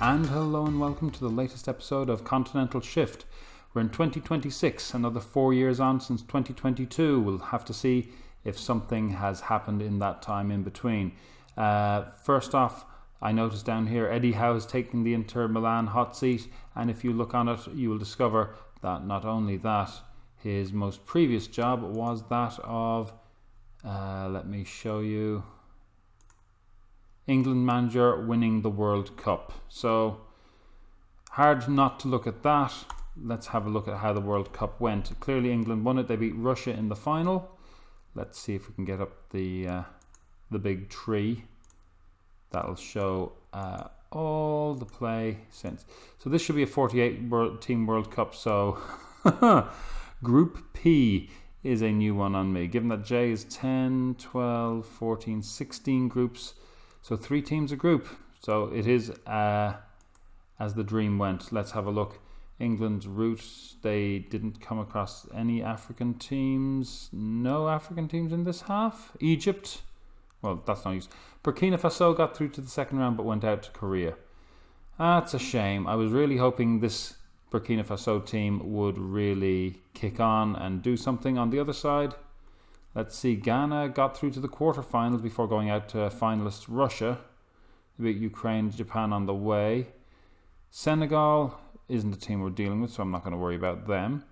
And hello and welcome to the latest episode of Continental Shift. We're in 2026, another 4 years on since 2022. We'll have to see if something has happened in that time in between. First off, I noticed down here Eddie Howe has taken the Inter Milan hot seat, and if you look on it, you will discover that not only that, his most previous job was that of, let me show you, England manager winning the World Cup. So hard not to look at that. Let's have a look at how the World Cup went. Clearly England won it. They beat Russia in the final. Let's see if we can get up the big tree. That'll show all the play since. So this should be a 48 team World Cup. So Group P is a new one on me. Given that J is 10, 12, 14, 16 groups. So 3 teams a group. So it is as the dream went. Let's have a look. England's route, they didn't come across any African teams. No African teams in this half. Egypt, well, that's no use. Burkina Faso got through to the second round but went out to Korea. That's a shame. I was really hoping this Burkina Faso team would really kick on and do something on the other side. Let's see, Ghana got through to the quarterfinals before going out to finalist Russia. They beat Ukraine, Japan on the way. Senegal isn't a team we're dealing with, so I'm not going to worry about them.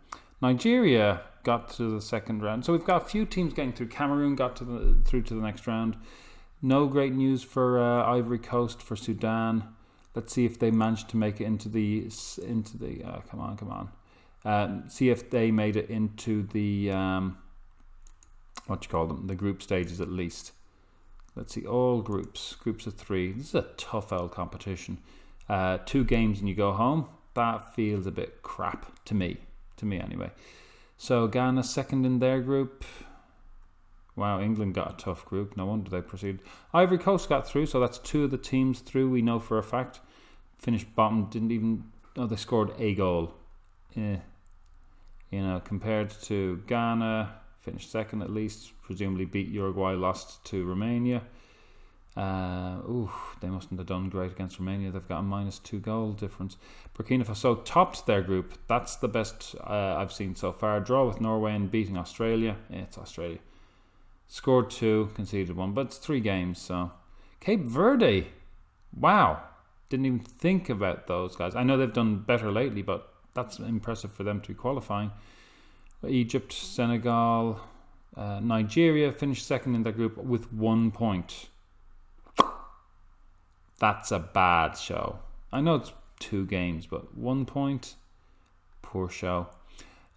Nigeria got to the second round. So we've got a few teams getting through. Cameroon got through to the next round. No great news for Ivory Coast, for Sudan. Let's see if they managed to make it into the come on. See if they made it into the the group stages at least. Let's see, all groups of 3. This is a tough old competition. 2 games and you go home. That feels a bit crap to me anyway. So Ghana second in their group. Wow, England got a tough group. No wonder they proceeded. Ivory Coast got through, so that's 2 of the teams through. We know for a fact. Finished bottom. They scored a goal. Compared to Ghana, finished second at least. Presumably beat Uruguay, lost to Romania. They mustn't have done great against Romania. They've got a -2 goal difference. Burkina Faso topped their group. That's the best I've seen so far. Draw with Norway and beating Australia. It's Australia. Scored 2, conceded 1, but it's 3 games. So Cape Verde, wow, didn't even think about those guys. I know they've done better lately, but that's impressive for them to be qualifying. Egypt, Senegal, Nigeria finished second in their group with 1 point. That's a bad show. I know it's 2 games, but 1 point, poor show.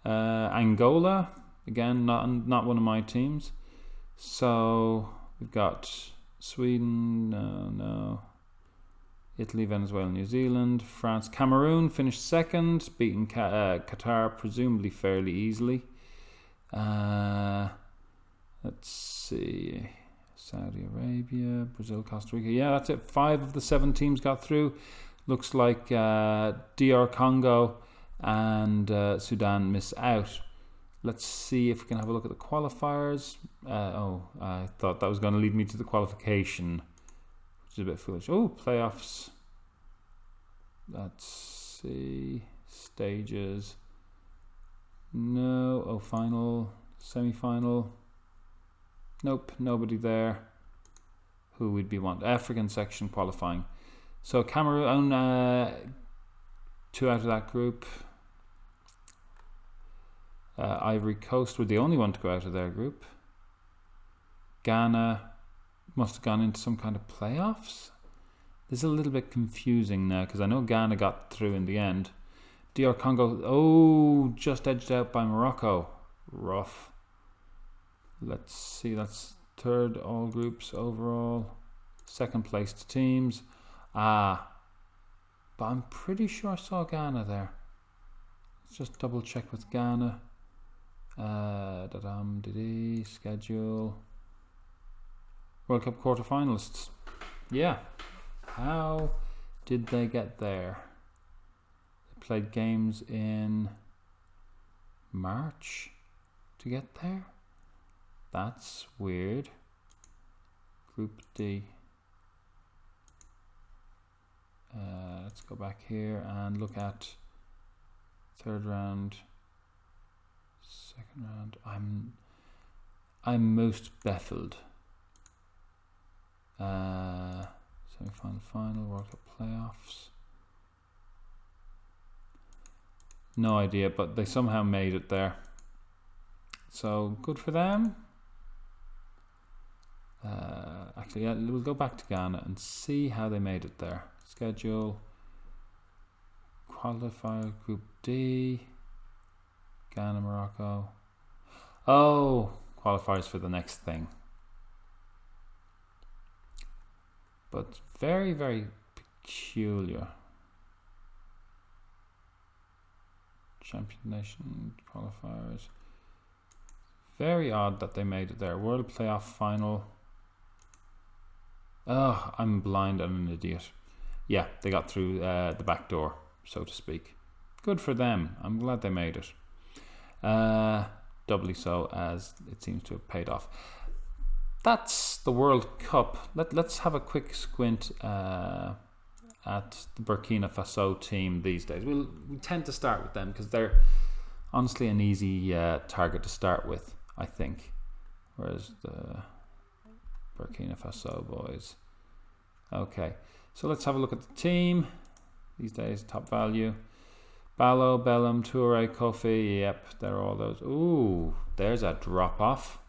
Angola, again, not one of my teams. So we've got Sweden, no. Italy, Venezuela, New Zealand, France, Cameroon finished second, beating Qatar presumably fairly easily. Let's see. Saudi Arabia, Brazil, Costa Rica. Yeah, that's it. 5 of the 7 teams got through. Looks like DR Congo and Sudan miss out. Let's see if we can have a look at the qualifiers. I thought that was going to lead me to the qualification, which is a bit foolish. Playoffs. Let's see. Stages. No. Final. Semi-final. Nope, nobody there. Who would be want? African section qualifying. So Cameroon, 2 out of that group. Ivory Coast were the only one to go out of their group. Ghana must have gone into some kind of playoffs. This is a little bit confusing now because I know Ghana got through in the end. DR Congo, just edged out by Morocco. Rough. Let's see, that's 3rd all groups overall. 2nd placed teams. But I'm pretty sure I saw Ghana there. Let's just double check with Ghana. Schedule. World Cup quarterfinalists. Yeah. How did they get there? They played games in March to get there? That's weird. Group D. Let's go back here and look at third round, second round. I'm most baffled. Semi-final, final, World Cup playoffs. No idea, but they somehow made it there. So good for them. Actually, yeah, we'll go back to Ghana and see how they made it there. Schedule. Qualifier Group D. Ghana, Morocco. Oh, qualifiers for the next thing. But very, very peculiar. Champion Nation qualifiers. Very odd that they made it there. World Playoff Final. Oh, I'm blind and an idiot. Yeah, they got through the back door, so to speak. Good for them. I'm glad they made it. Doubly so, as it seems to have paid off. That's the World Cup. Let's have a quick squint at the Burkina Faso team these days. We tend to start with them because they're honestly an easy target to start with, I think. Whereas the Burkina Faso boys. Okay, so let's have a look at the team these days. Top value. Ballo, Bellum, Toure, Kofi. Yep, they're all those. Ooh, there's a drop off.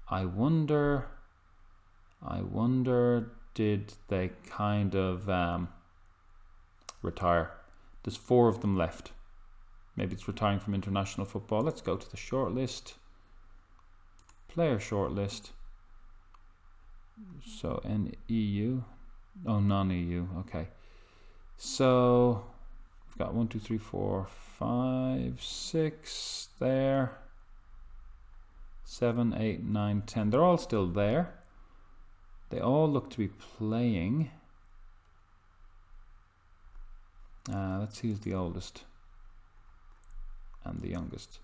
I wonder did they kind of retire? There's 4 of them left. Maybe it's retiring from international football. Let's go to the shortlist. Player shortlist. So NEU. Oh, non-EU. Okay. So we've got 1, 2, 3, 4, 5, 6 there. 7, 8, 9, 10. They're all still there. They all look to be playing. Let's see who's the oldest and the youngest.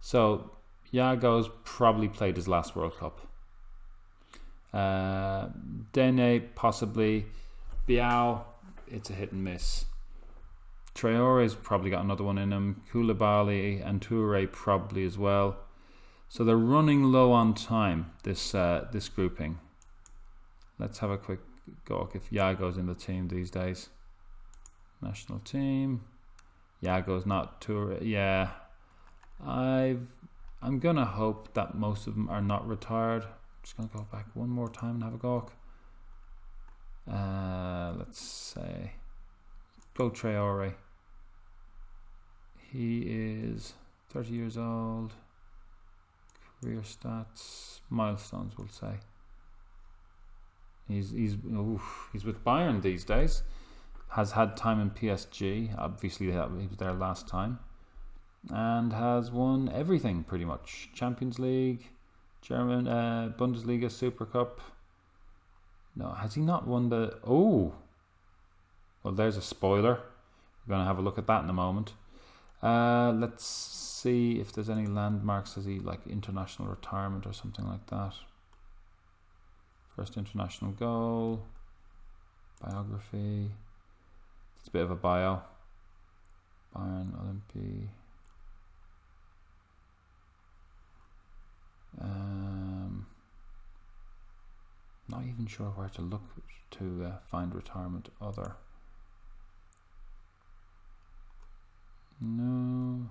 So Yago's probably played his last World Cup. Dene possibly. Biao, it's a hit and miss. Traore's probably got another one in him. Koulibaly and Toure probably as well. So they're running low on time, this grouping. Let's have a quick go if Yago's in the team these days. National team. Yago's not Toure. Yeah. I'm gonna hope that most of them are not retired. Just gonna go back one more time and have a gawk. Let's say go Traore. He is 30 years old. Career stats, milestones, we'll say. He's with Bayern these days. Has had time in PSG. Obviously, he was there last time, and has won everything pretty much. Champions League, German Bundesliga, Super Cup. No, has he not won the? Oh, well, there's a spoiler. We're going to have a look at that in a moment. Let's see if there's any landmarks. Has he like international retirement or something like that? First international goal. Biography. It's a bit of a bio. Bayern, Olympi. Not even sure where to look to find retirement. Other. No.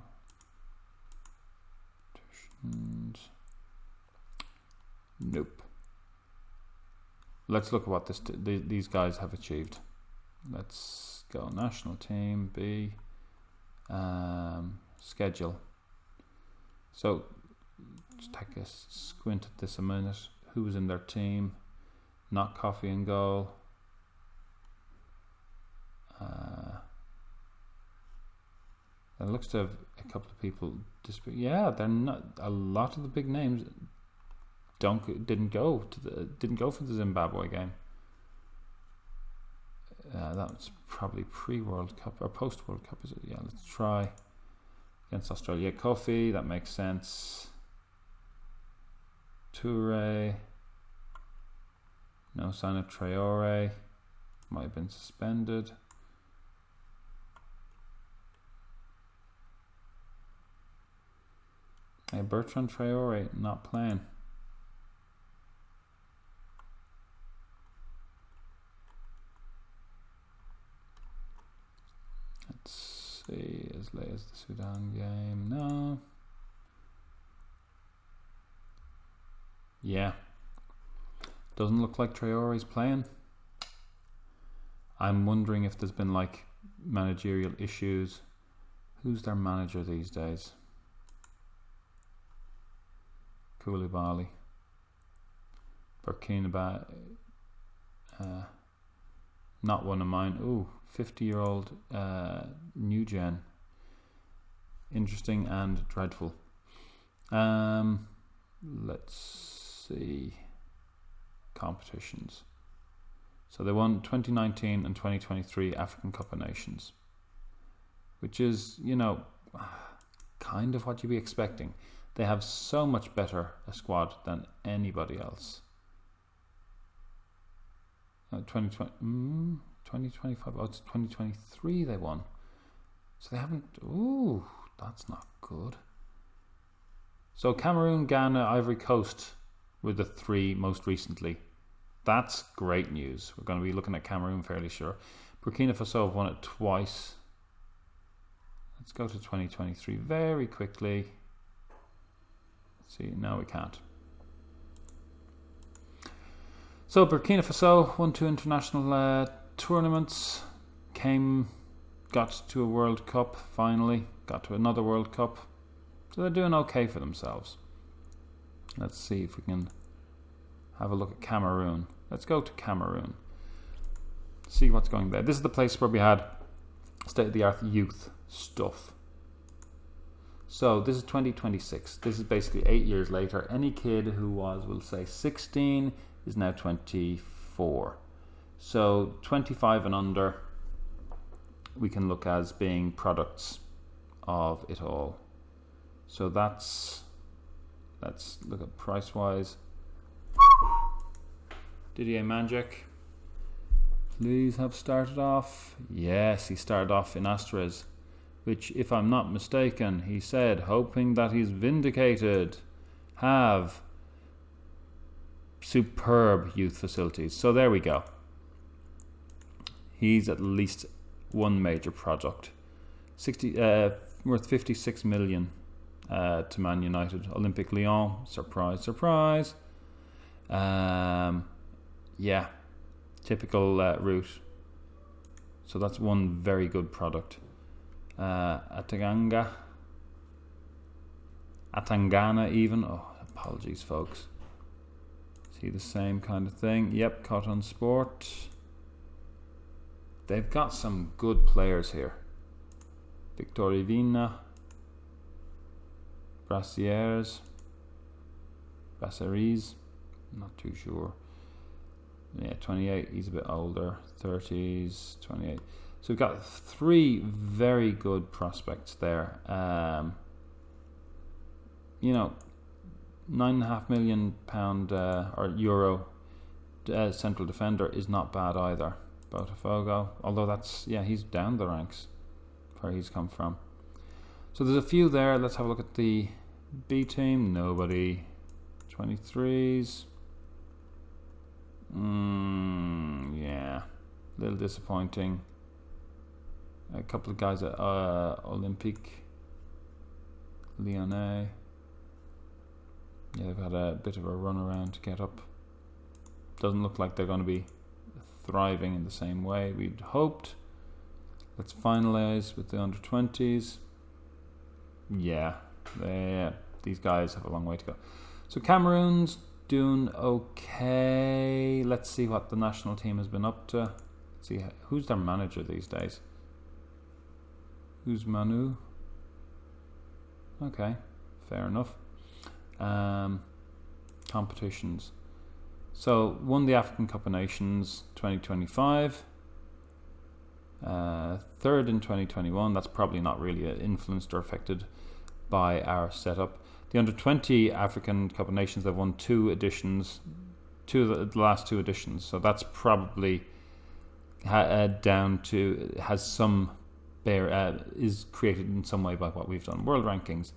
Nope. Let's look at what these guys have achieved. Let's go national team B. Schedule. So just take a squint at this a minute. Who was in their team? Not Coffee and goal. It looks to have a couple of people dispute. Yeah, they're not. A lot of the big names didn't go for the Zimbabwe game. That was probably pre-World Cup or post-World Cup, is it? Yeah, let's try against Australia. Kofi, that makes sense. Toure, no sign of Traore. Might have been suspended. Hey, Bertrand Traore not playing. Let's see, as late as the Sudan game. No. Yeah. Doesn't look like Traore's playing. I'm wondering if there's been like managerial issues. Who's their manager these days? Koulibaly. Burkina Faso. Not one of mine. Ooh, 50-year-old new gen. Interesting and dreadful. Let's see. Competitions. So they won 2019 and 2023 African Cup of Nations, which is, you know, kind of what you'd be expecting. They have so much better a squad than anybody else. 2025, oh, it's 2023 they won. So they haven't, ooh, that's not good. So Cameroon, Ghana, Ivory Coast were the three most recently. That's great news. We're going to be looking at Cameroon fairly sure. Burkina Faso have won it twice. Let's go to 2023 very quickly. Let's see, now we can't. So Burkina Faso won 2 international tournaments. Got to a World Cup finally. Got to another World Cup. So they're doing okay for themselves. Let's see if we can have a look at Cameroon. Let's go to Cameroon. See what's going there. This is the place where we had state-of-the-art youth stuff. So this is 2026. This is basically 8 years later. Any kid who was, we'll say, 16 is now 24. So 25 and under we can look as being products of it all. So let's look at price-wise. Didier Manjak, please have started off. Yes, he started off in Astres, which, if I'm not mistaken, he said, hoping that he's vindicated, have superb youth facilities. So there we go. He's at least one major project. Worth 56 million to Man United. Olympique Lyon, surprise, surprise. Yeah, typical route. So that's one very good product. Atangana even. Oh, apologies, folks. See the same kind of thing. Yep, Cotton Sport. They've got some good players here. Victoria Vina, Brasseries, not too sure. Yeah, 28, he's a bit older. 30s, 28. So we've got 3 very good prospects there. You know, £9.5 million or euro central defender is not bad either. Botafogo, although that's, yeah, he's down the ranks where he's come from. So there's a few there. Let's have a look at the B team. Nobody. 23s. Yeah, a little disappointing. A couple of guys at Olympique Lyonnais. Yeah, they've had a bit of a run around to get up. Doesn't look like they're going to be thriving in the same way we'd hoped. Let's finalize with the under 20s. Yeah, these guys have a long way to go. So Cameroon's doing okay. Let's see what the national team has been up to. Let's see who's their manager these days. Who's Manu? Okay, fair enough. Competitions. So won the African Cup of Nations 2025. Third in 2021. That's probably not really influenced or affected by our setup. The under 20 African Cup of Nations, they've won 2 editions, the last 2 editions. So that's probably down to has some is created in some way by what we've done. World rankings,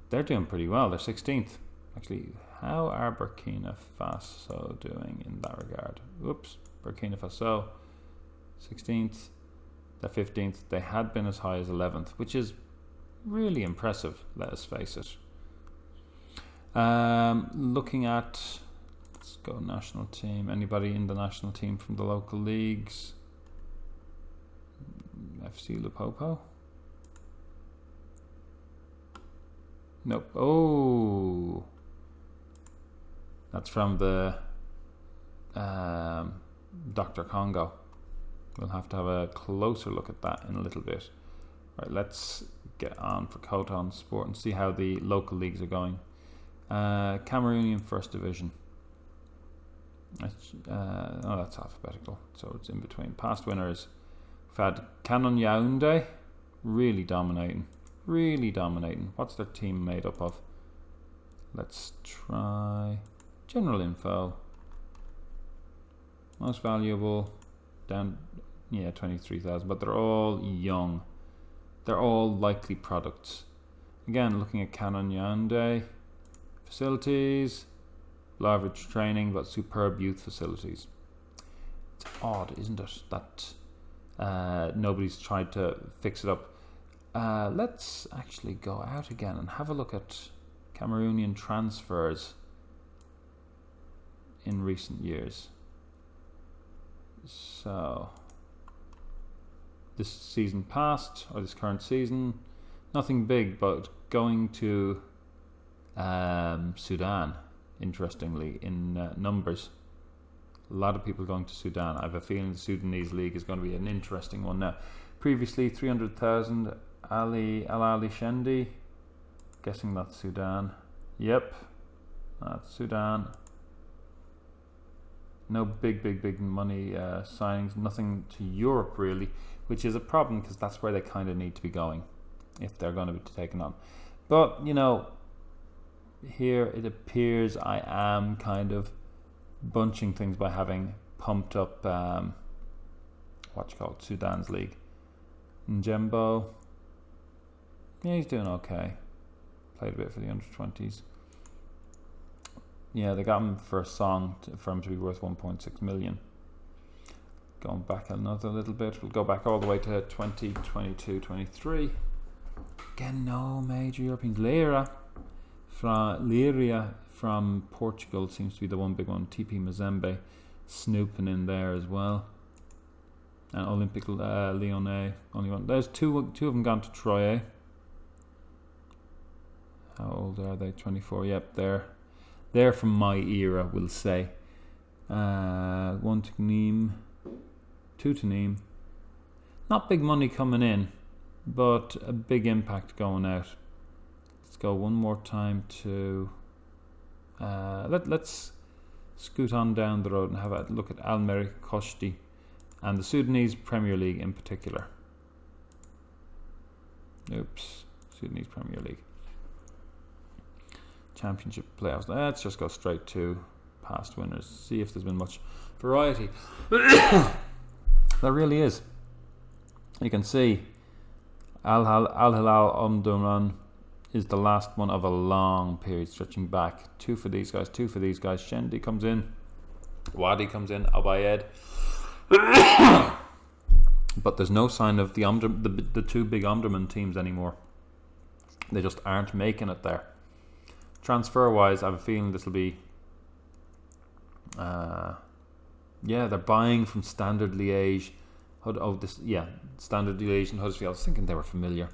they're doing pretty well. They're 16th. Actually, how are Burkina Faso doing in that regard? Oops, Burkina Faso, 16th. They're 15th. They had been as high as 11th, which is really impressive, let us face it. Looking at, let's go national team. Anybody in the national team from the local leagues? FC Lupopo? Nope. Oh, that's from the Dr. Congo. We'll have to have a closer look at that in a little bit. Right, let's get on for Coton Sport and see how the local leagues are going. Cameroonian First Division. That's alphabetical, so it's in between. Past winners. We've had Canon Yaoundé, really dominating. What's their team made up of? Let's try general info. Most valuable, down, 23,000, but they're all young. They're all likely products. Again, looking at Canon Yaoundé, facilities, low average training, but superb youth facilities. It's odd, isn't it, that nobody's tried to fix it up. Let's actually go out again and have a look at Cameroonian transfers in recent years. So, this season past, or this current season, nothing big, but going to Sudan, interestingly, in numbers. A lot of people going to Sudan. I have a feeling the Sudanese league is going to be an interesting one now. Previously, 300,000, Ali Shendi. Guessing that's Sudan. Yep, that's Sudan. No big money signings. Nothing to Europe, really, which is a problem because that's where they kind of need to be going if they're going to be taken on. But, here it appears I am kind of bunching things by having pumped up Sudan's league. Njembo, yeah, he's doing okay. Played a bit for the under-20s. Yeah, they got him for a song for him to be worth 1.6 million. Going back another little bit, we'll go back all the way to 2022-23. Again, no major Europeans. Leiria from Portugal seems to be the one big one. TP Mazembe snooping in there as well. And Olympique Lyonnais, only one. There's two of them gone to Troyes. How old are they? 24. Yep, they're from my era, we'll say. One to Nîmes, two to Nîmes. Not big money coming in, but a big impact going out. Let's go one more time to let's scoot on down the road and have a look at Al Merrikh Koshti and the Sudanese Premier League in particular. Sudanese Premier League Championship playoffs. Let's just go straight to past winners, see if there's been much variety. There really is. You can see Al Hilal Omdurman is the last one of a long period stretching back. Two for these guys. Shendi comes in, Wadi comes in, Abayed. But there's no sign of the two big Omdurman teams anymore. They just aren't making it there. Transfer wise, I have a feeling this will be they're buying from Standard Liège. Standard Liège and Huddersfield. I was thinking they were familiar.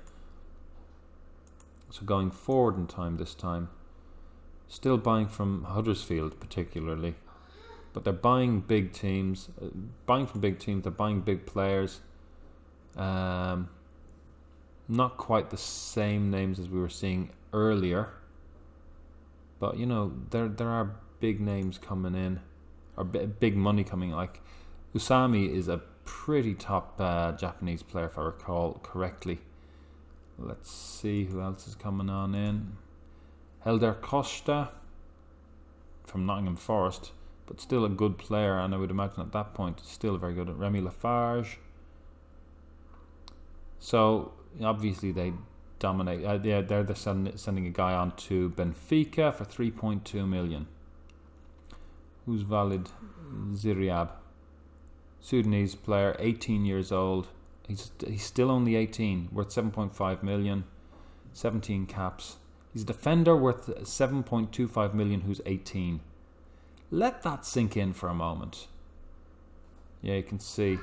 So going forward in time this time, still buying from Huddersfield particularly, but they're buying big teams. They're buying big players. Not quite the same names as we were seeing earlier, but there are big names coming in, or big money coming. Like Usami is a pretty top Japanese player, if I recall correctly. Let's see who else is coming on in. Helder Costa from Nottingham Forest. but still a good player, and I would imagine at that point still very good. Remy Lafarge. So obviously they dominate. They're sending a guy on to Benfica for 3.2 million. Who's valid? Ziriab, Sudanese player, 18 years old. He's still only 18, worth 7.5 million, 17 caps. He's a defender worth 7.25 million who's 18. Let that sink in for a moment. Yeah, you can see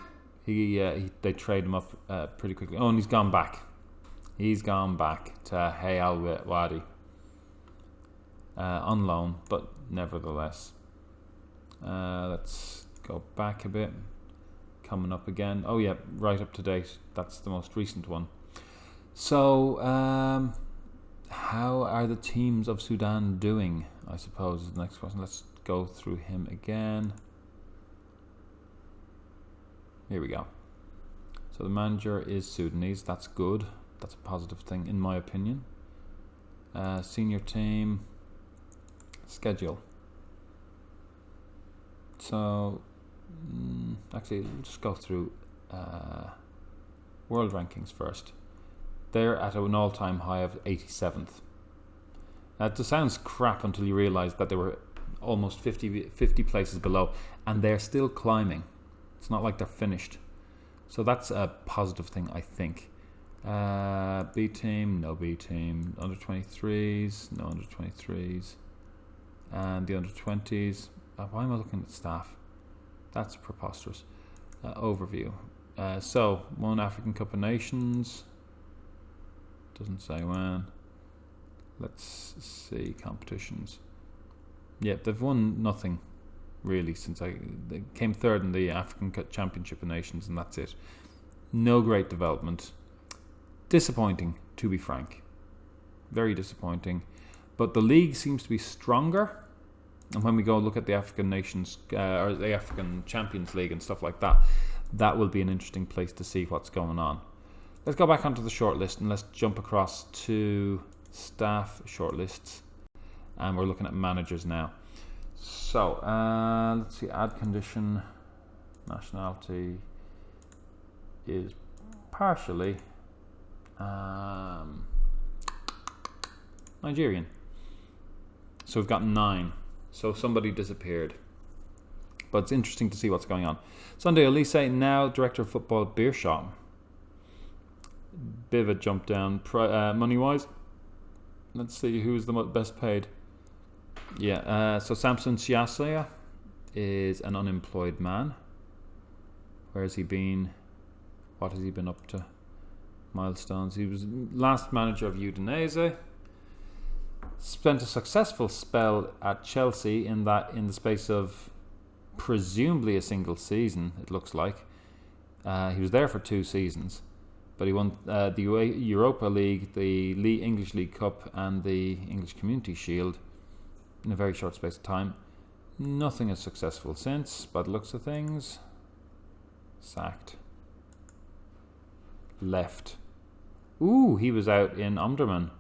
they trade him up pretty quickly. Oh, and he's gone back. He's gone back to Hey Al Wadi on loan, but nevertheless. Let's go back a bit. Coming up again. Oh yeah, right up to date. That's the most recent one. So, how are the teams of Sudan doing, I suppose is the next question. Let's go through him again. Here we go. So the manager is Sudanese. That's good. That's a positive thing in my opinion. Senior team. Schedule. So, actually, we'll just go through world rankings first. They're at an all-time high of 87th. Now, it sounds crap until you realise that they were almost 50 places below, and they're still climbing. It's not like they're finished. So that's a positive thing, I think. B team, no B team. Under 23s, no under 23s. And the under 20s. Why am I looking at staff? That's preposterous. Overview. So, won African Cup of Nations. Doesn't say when. Let's see competitions. Yeah, they've won nothing really since they came third in the African Championship of Nations, and that's it. No great development. Disappointing, to be frank. Very disappointing. But the league seems to be stronger. And when we go look at the African Nations or the African Champions League and stuff like that, that will be an interesting place to see what's going on. Let's go back onto the shortlist and let's jump across to staff shortlists. And we're looking at managers now. So, let's see, add condition, nationality is partially Nigerian. So we've got 9. So somebody disappeared. But it's interesting to see what's going on. Sunday Elise, now director of football at Beershot. Bit of a jump down money-wise. Let's see who's the best paid. Yeah, so Samson Siasia is an unemployed man. Where has he been? What has he been up to? Milestones. He was last manager of Udinese. Spent a successful spell at Chelsea in the space of presumably a single season, it looks like. He was there for 2 seasons. But he won the Europa League, the English League Cup and the English Community Shield in a very short space of time. Nothing as successful since, by the looks of things. Sacked. Left. Ooh, he was out in Omdurman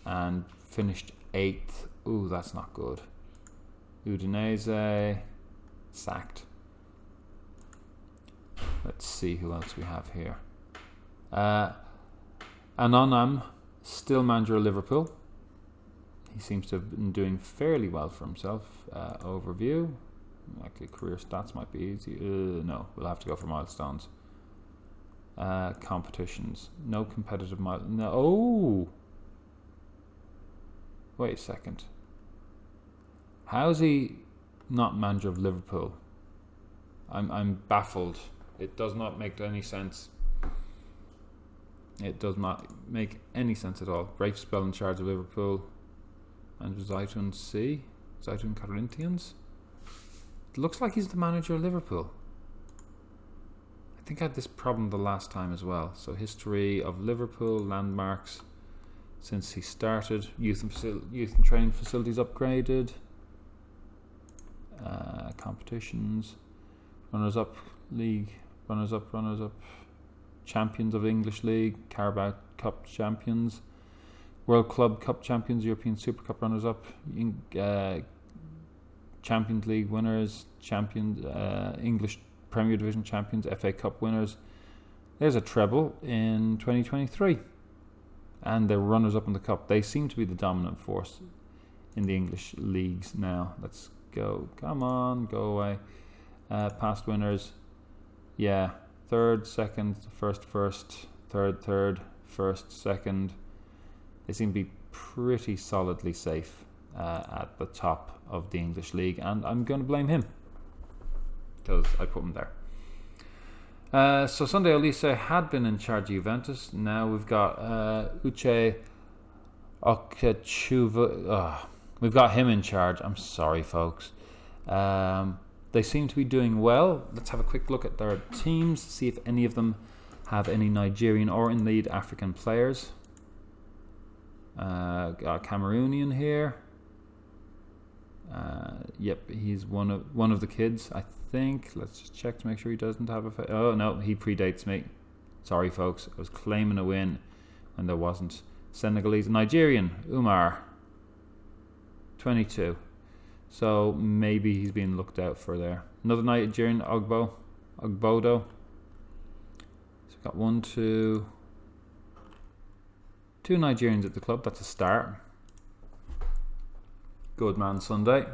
and finished 8th. Ooh, that's not good. Udinese, sacked. Let's see who else we have here. Anonam, still manager of Liverpool. He seems to have been doing fairly well for himself. Overview. Actually, career stats might be easy. No, we'll have to go for milestones. Competitions. No competitive milestones. No. Oh! Wait a second. How's he not manager of Liverpool? I'm baffled. It does not make any sense. It does not make any sense at all. Rafe Spell in charge of Liverpool. And Zaitun C. Zaitun Corinthians. It looks like he's the manager of Liverpool. I think I had this problem the last time as well. So history of Liverpool, landmarks since he started, youth and training facilities upgraded, competitions, runners-up league, runners-up, champions of English League, Carabao Cup champions, World Club Cup champions, European Super Cup runners-up, Champions League winners, English Premier Division champions, FA Cup winners. There's a treble in 2023. And they're runners-up in the Cup. They seem to be the dominant force in the English leagues now. Let's go. Come on, go away. Past winners. Yeah, third, second, first, third, first, second. They seem to be pretty solidly safe at the top of the English league. And I'm going to blame him because I put him there. So Sunday Olise had been in charge of Juventus. Now we've got Uche Okachuva. We've got him in charge. I'm sorry, folks. They seem to be doing well. Let's have a quick look at their teams, see if any of them have any Nigerian or indeed African players. Got a Cameroonian here. Yep, he's one of the kids, I think. Let's just check to make sure he doesn't have a... Oh, no, he predates me. Sorry, folks. I was claiming a win when there wasn't. Senegalese. Nigerian, Umar. 22. So maybe he's being looked out for there. Another Nigerian, Ogbodo. So we've got 2 Nigerians at the club. That's a start. Good man, Sunday.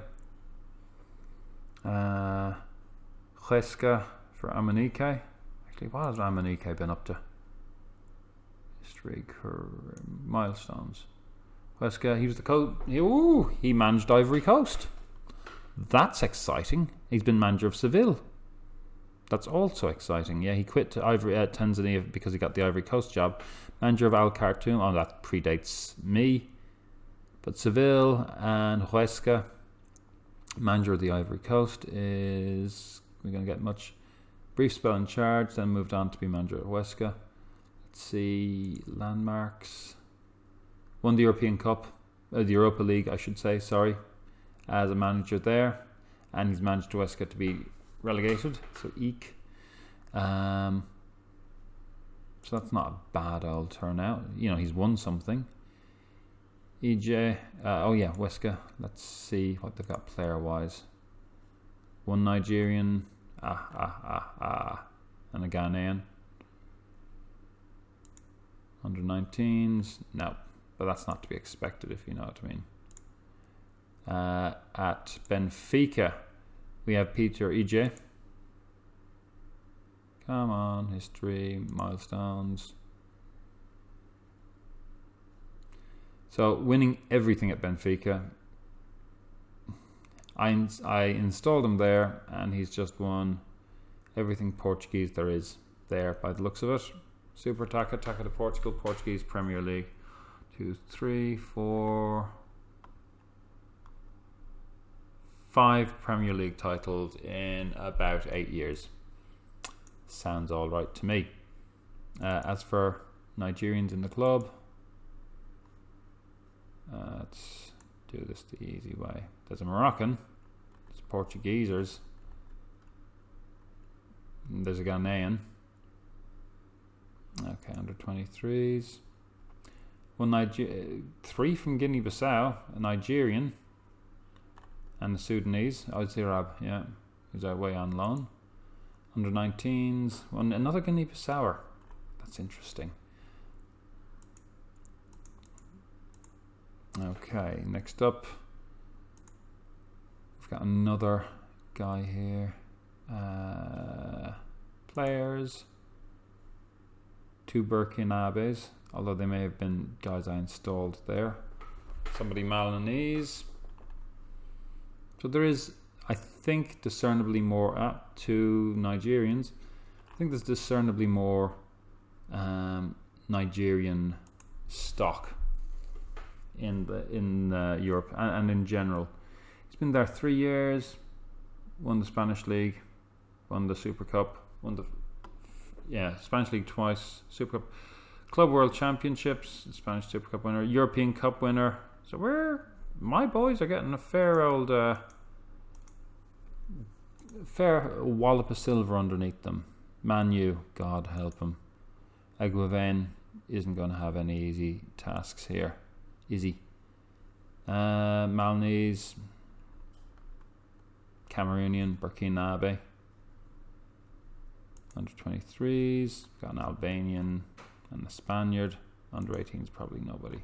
Huesca for Amanike. Actually, what has Amanike been up to? History, milestones. Huesca, he was the coach. He managed Ivory Coast. That's exciting. He's been manager of Seville. That's also exciting. Yeah, he quit to Tanzania because he got the Ivory Coast job. Manager of Al Khartoum. Oh, that predates me. But Seville and Huesca, manager of the Ivory Coast, is... We're going to get much. Brief spell in charge, then moved on to be manager at Huesca. Let's see, landmarks. Won the European Cup, the Europa League, I should say, sorry, as a manager there. And he's managed Huesca to be relegated, so eek. So that's not a bad old turnout. You know, he's won something. EJ, Huesca. Let's see what they've got player-wise. 1 Nigerian, and a Ghanaian. Under 19s, no, but that's not to be expected if you know what I mean. At Benfica, we have Peter EJ. Come on, history, milestones. So winning everything at Benfica. I installed him there, and he's just won everything Portuguese there is there by the looks of it. Super Taka to Portugal, Portuguese Premier League. 2, 3, 4, 5 Premier League titles in about 8 years. Sounds all right to me. As for Nigerians in the club, let's do this the easy way. There's a Moroccan. There's Portuguesers. There's a Ghanaian. Okay, under 23s. 3 from Guinea-Bissau, a Nigerian, and a Sudanese. Al-Zirab, yeah, who's away on loan. Under 19s, another Guinea-Bissauer. That's interesting. Okay, next up, we've got another guy here. Players. 2 Burkinabes, although they may have been guys I installed there. Somebody Malinese. So there is, I think, discernibly more 2 Nigerians. I think there's discernibly more Nigerian stock in Europe and in general. He's been there 3 years, won the Spanish League, won the Super Cup, won the Spanish League twice, Super Cup, Club World Championships, Spanish Super Cup winner, European Cup winner. So my boys are getting a fair old fair wallop of silver underneath them. Man U, God help him. Aguaven isn't going to have any easy tasks here, is he? Malnese, Cameroonian, Burkina Faso. Under 23s, got an Albanian and a Spaniard. Under 18s, probably nobody.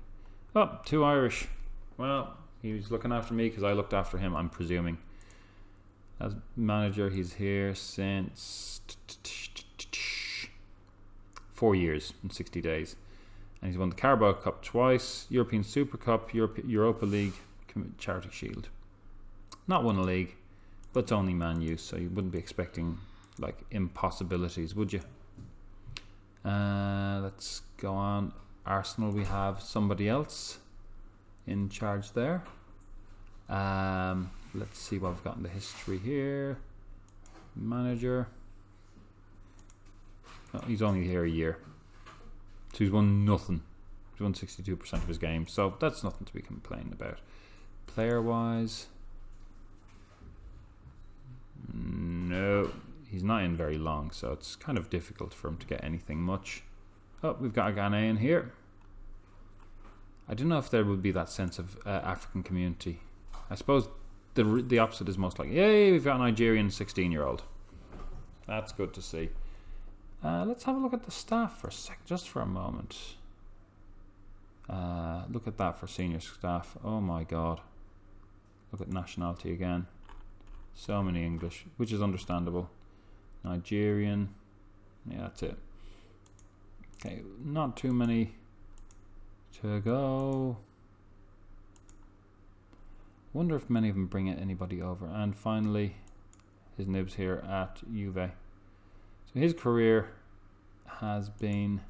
Oh, 2 Irish. Well, he was looking after me because I looked after him, I'm presuming. As manager, he's here since 4 years and 60 days. And he's won the Carabao Cup twice, European Super Cup, Europa League, Charity Shield. Not won a league, but it's only Man U, so you wouldn't be expecting like impossibilities, would you? Let's go on. Arsenal, we have somebody else in charge there. Let's see what we've got in the history here. Manager. Oh, he's only here a year, so he's won nothing. He's won 62% of his games, so that's nothing to be complaining about. Player wise, no, he's not in very long, so it's kind of difficult for him to get anything much. Oh, we've got a Ghanaian here. I don't know if there would be that sense of African community. I suppose the opposite is most likely. Yay, we've got a Nigerian 16-year-old. That's good to see. Let's have a look at the staff for a sec, just for a moment. Look at that for senior staff. Oh my god. Look at nationality again. So many English, which is understandable. Nigerian. Yeah, that's it. Okay, not too many to go. Wonder if many of them bring anybody over. And finally, his nibs here at Juve. So his career has been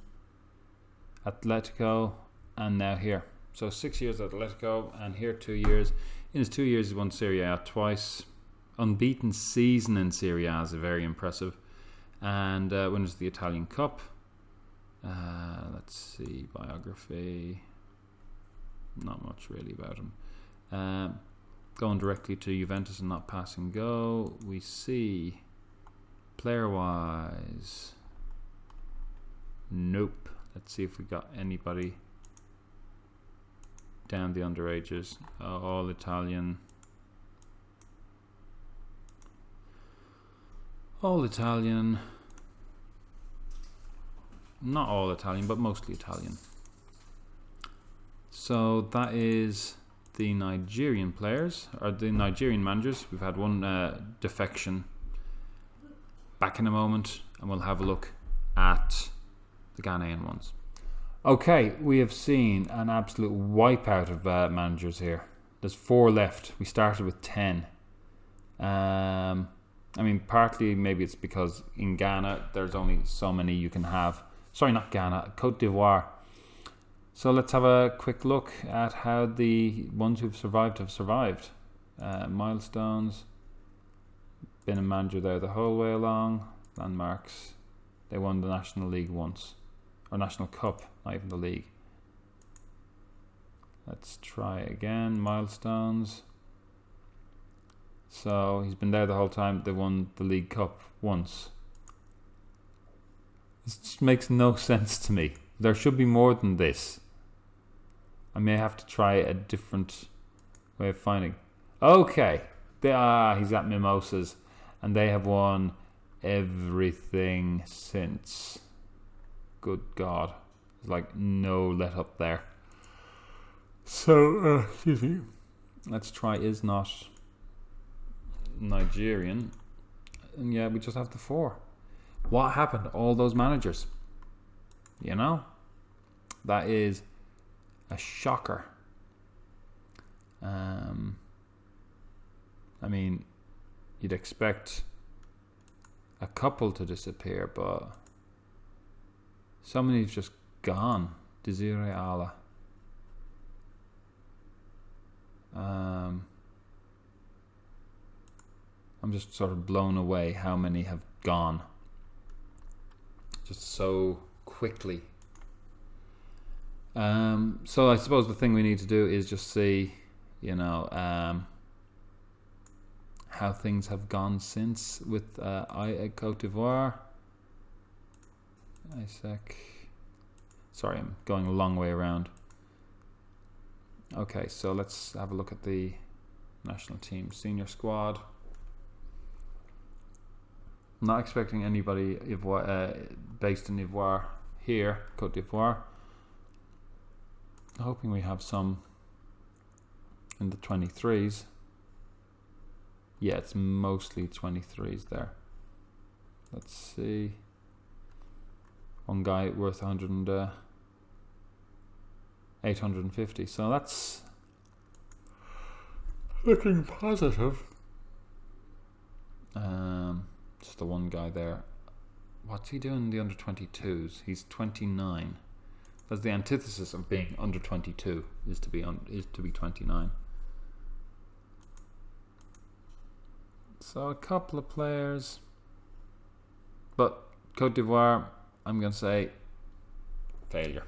Atletico and now here. So 6 years at Atletico and here 2 years. In his 2 years, he's won Serie A twice. Unbeaten season in Serie A is very impressive. And winners of the Italian Cup. Let's see, biography. Not much really about him. Going directly to Juventus and not passing go. We see player wise. Nope. Let's see if we got anybody down the underages. All Italian. All Italian. Not all Italian, but mostly Italian. So that is the Nigerian players, or the Nigerian managers. We've had one defection. Back in a moment, and we'll have a look at the Ghanaian ones. Okay, we have seen an absolute wipeout of managers here. There's 4 left. We started with 10. I mean, partly maybe it's because in Ghana there's only so many you can have. Sorry, not Ghana, Côte d'Ivoire. So let's have a quick look at how the ones who've survived have survived. Milestones. Been a manager there the whole way along. Landmarks. They won the National League once. Or National Cup, not even the league. Let's try again. Milestones. So he's been there the whole time. They won the League Cup once. This just makes no sense to me. There should be more than this. I may have to try a different way of finding. Okay. He's got Mimosas. And they have won everything since. Good God. There's like no let up there. So, excuse me. Let's try is not Nigerian. And yeah, we just have the 4. What happened to all those managers? You know? That is a shocker. I mean, you'd expect a couple to disappear, but so many have just gone. Desiree Allah. I'm just sort of blown away how many have gone. Just so quickly. So I suppose the thing we need to do is just see, how things have gone since with Côte d'Ivoire. Isaac. Sorry, I'm going a long way around. Okay, so let's have a look at the national team senior squad. Not expecting anybody based in Ivoire here, Côte d'Ivoire. Hoping we have some in the 23s. Yeah, it's mostly 23s there. Let's see. One guy worth 850. So that's looking positive. Just the one guy there. What's he doing in the under 22s? He's 29. That's the antithesis of being under 22 is to be 29. So a couple of players, but Côte d'Ivoire, I'm going to say failure.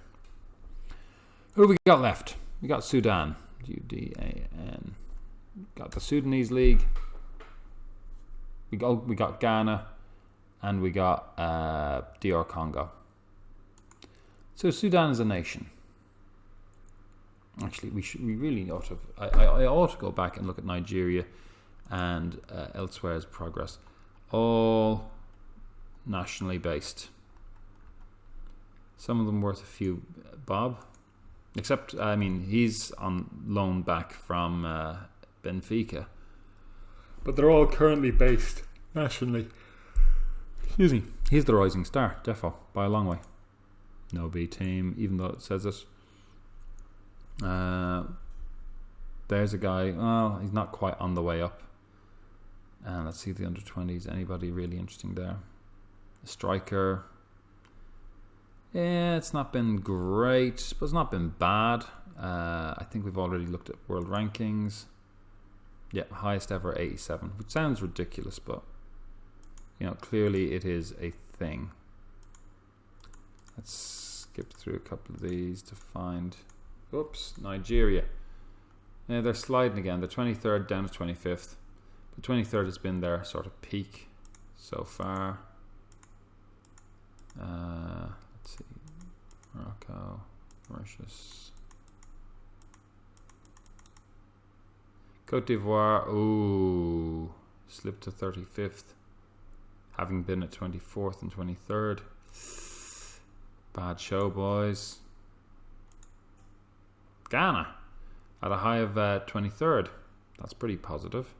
Who have we got left? We got Sudan, Sudan. Got the Sudanese League. We got Ghana, and we got DR Congo. So Sudan is a nation. Actually, we really ought to. I ought to go back and look at Nigeria and elsewhere's progress. All nationally based. Some of them worth a few bob. Except, I mean, he's on loan back from Benfica. But they're all currently based nationally. Excuse me. He's the rising star, defo, by a long way. No B team, even though it says it. There's a guy. Oh, he's not quite on the way up. And let's see the under 20s. Anybody really interesting there? A striker. Yeah, it's not been great, but it's not been bad. I think we've already looked at world rankings. Yeah, highest ever 87, which sounds ridiculous, but clearly it is a thing. Let's skip through a couple of these to find. Oops, Nigeria. Yeah, they're sliding again. The 23rd down to 25th. The 23rd has been their sort of peak so far. Let's see. Morocco, Mauritius. Côte d'Ivoire, ooh, slipped to 35th, having been at 24th and 23rd. Bad show, boys. Ghana, at a high of 23rd. That's pretty positive.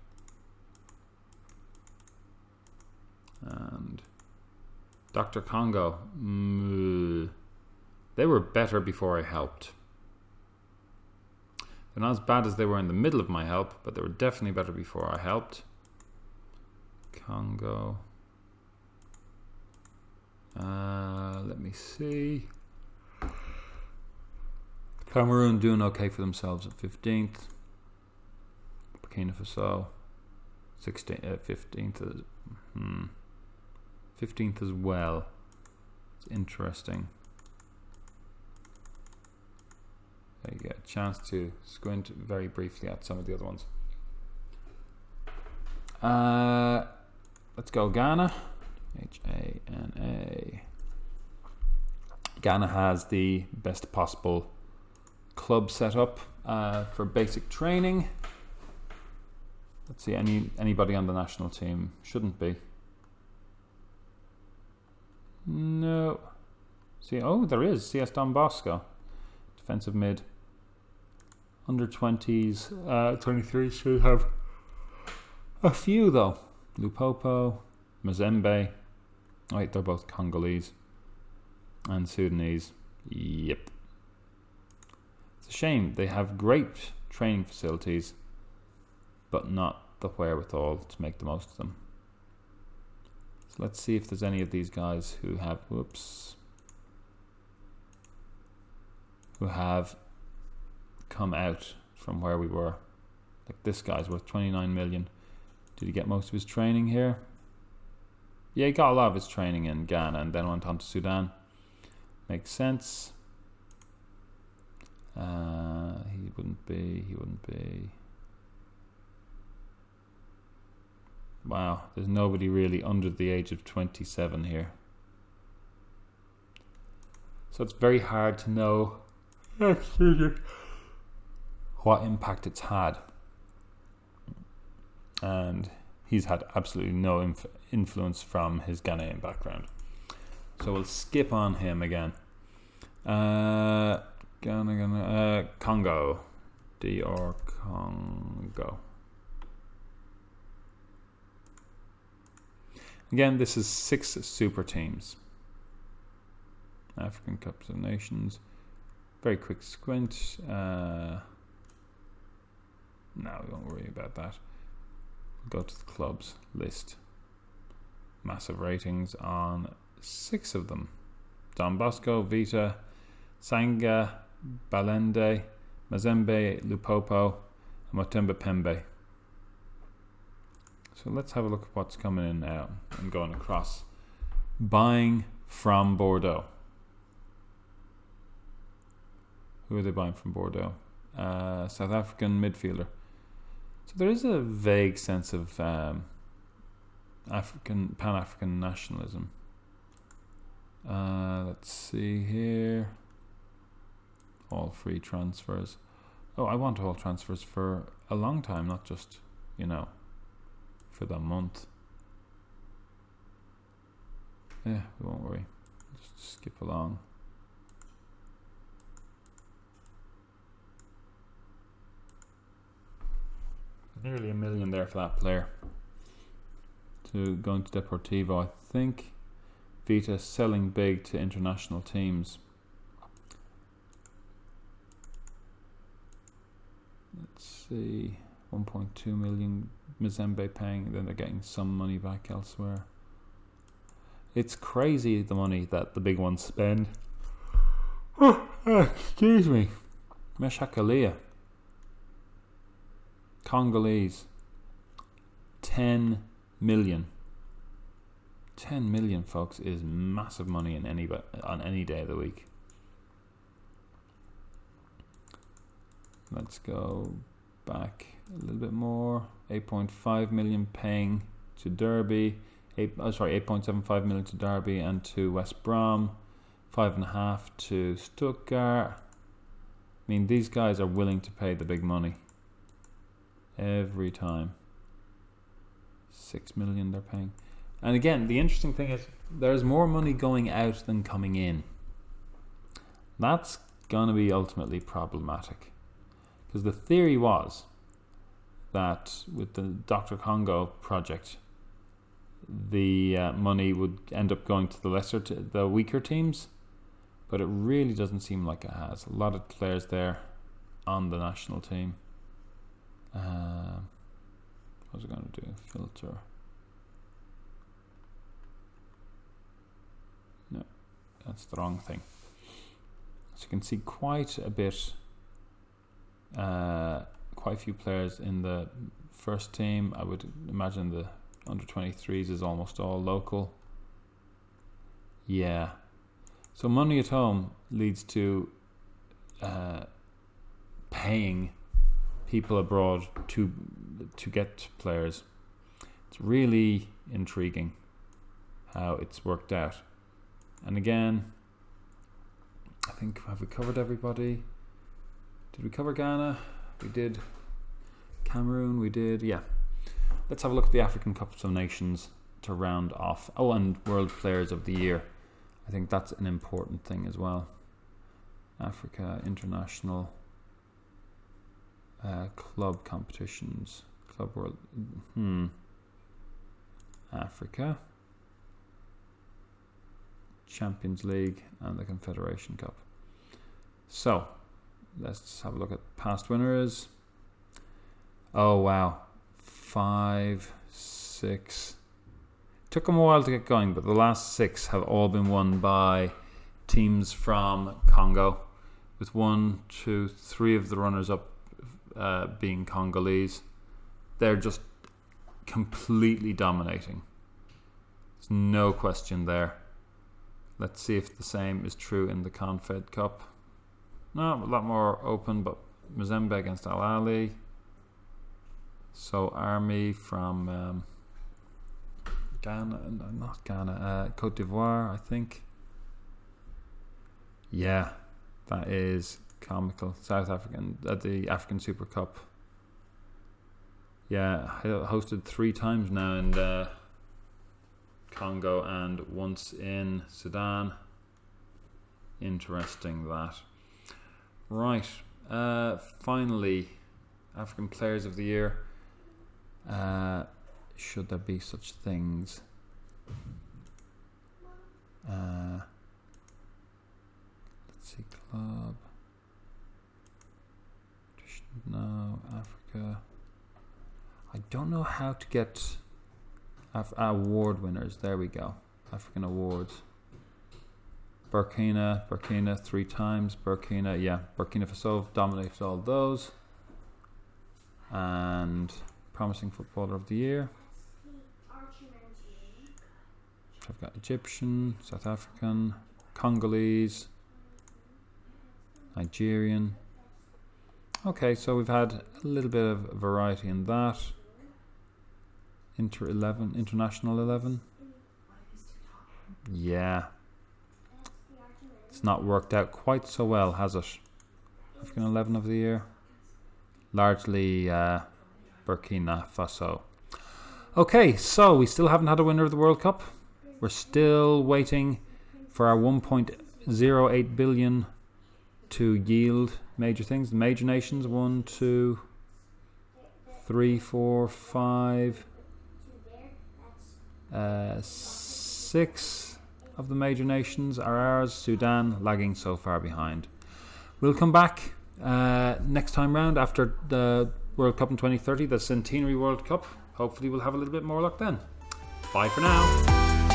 And Dr. Congo, they were better before I helped. They're not as bad as they were in the middle of my help, but they were definitely better before I helped. Congo. Let me see. Cameroon doing okay for themselves at 15th. Burkina Faso 15th. 15th as well. It's interesting. There you get a chance to squint very briefly at some of the other ones. Let's go Ghana. Ghana. Ghana has the best possible club set up for basic training. Let's see, anybody on the national team? Shouldn't be. No. See, there is CS Don Bosco, defensive mid. Under 20s, 23 should have a few though. Lupopo, Mazembe. Oh wait, they're both Congolese and Sudanese. Yep. It's a shame. They have great training facilities, but not the wherewithal to make the most of them. So let's see if there's any of these guys who have come out from where we were. Like this guy's worth 29 million. Did he get most of his training here? Yeah, he got a lot of his training in Ghana and then went on to Sudan. Makes sense. He wouldn't be. Wow, there's nobody really under the age of 27 here. So it's very hard to know what impact it's had. And he's had absolutely no influence from his Ghanaian background. So we'll skip on him again. Congo. DR Congo. Again, this is 6 super teams. African Cups of Nations. Very quick squint. No, we won't worry about that. We'll go to the clubs list. Massive ratings on 6 of them. Don Bosco, Vita, Sanga, Balende, Mazembe, Lupopo, and Motembe Pembe. So let's have a look at what's coming in now. I'm going across. Buying from Bordeaux. Who are they buying from Bordeaux? South African midfielder. So there is a vague sense of Pan-African nationalism. Let's see here. All free transfers. Oh, I want all transfers for a long time, not just, for the month. Yeah, we won't worry. Just skip along. Nearly $1 million there for that player. Going to Deportivo, I think. Vita selling big to international teams. Let's see, 1.2 million Mazembe paying, then they're getting some money back elsewhere. It's crazy the money that the big ones spend. Excuse me. Meshakalia. Congolese. 10 million. 10 million, folks, is massive money on any day of the week. Let's go back a little bit more. 8.5 million paying to Derby. 8.75 million to Derby and to West Brom. 5.5 to Stuttgart. I mean, these guys are willing to pay the big money every time. 6 million they're paying. And again, the interesting thing is there's more money going out than coming in. That's going to be ultimately problematic. Because the theory was that with the Dr. Congo project, the money would end up going to the weaker teams, but it really doesn't seem like it has. A lot of players there on the national team. What was I going to do? Filter. No, that's the wrong thing. So you can see quite a bit. Quite a few players in the first team. I would imagine the under-23s is almost all local. Yeah. So money at home leads to paying people abroad to get players. It's really intriguing how it's worked out. And again, I think, have we covered everybody? Did we cover Ghana? We did. Cameroon, we did. Yeah. Let's have a look at the African Cups of Nations to round off. Oh, and World Players of the Year. I think that's an important thing as well. Africa International Club Competitions. Club World. Africa. Champions League and the Confederation Cup. So, let's have a look at past winners. Oh, wow. 5, 6. Took them a while to get going, but the last 6 have all been won by teams from Congo, with 1, 2, 3 of the runners-up being Congolese. They're just completely dominating. There's no question there. Let's see if the same is true in the Confed Cup. No, a lot more open, but Mazembe against Al Ali. So Army from Ghana, not Ghana, Cote d'Ivoire, I think. Yeah, that is comical. South African, the African Super Cup. Yeah, hosted 3 times now in Congo and once in Sudan. Interesting that. Right. Finally, African Players of the Year. Should there be such things? Let's see, club. No, Africa. I don't know how to get award winners. There we go. African awards. Burkina 3 times. Burkina Faso dominated all those. And Promising Footballer of the Year. So I've got Egyptian, South African, Congolese, Nigerian. Okay, so we've had a little bit of variety in that. International 11. Yeah. It's not worked out quite so well, has it? African 11 of the Year. Largely Burkina Faso. Okay, so we still haven't had a winner of the World Cup. We're still waiting for our 1.08 billion to yield major things. The major nations, 1, 2, 3, 4, 5, 6 of the major nations are ours. Sudan lagging so far behind. We'll come back next time round after the World Cup in 2030, the Centenary World Cup. Hopefully we'll have a little bit more luck then. Bye for now.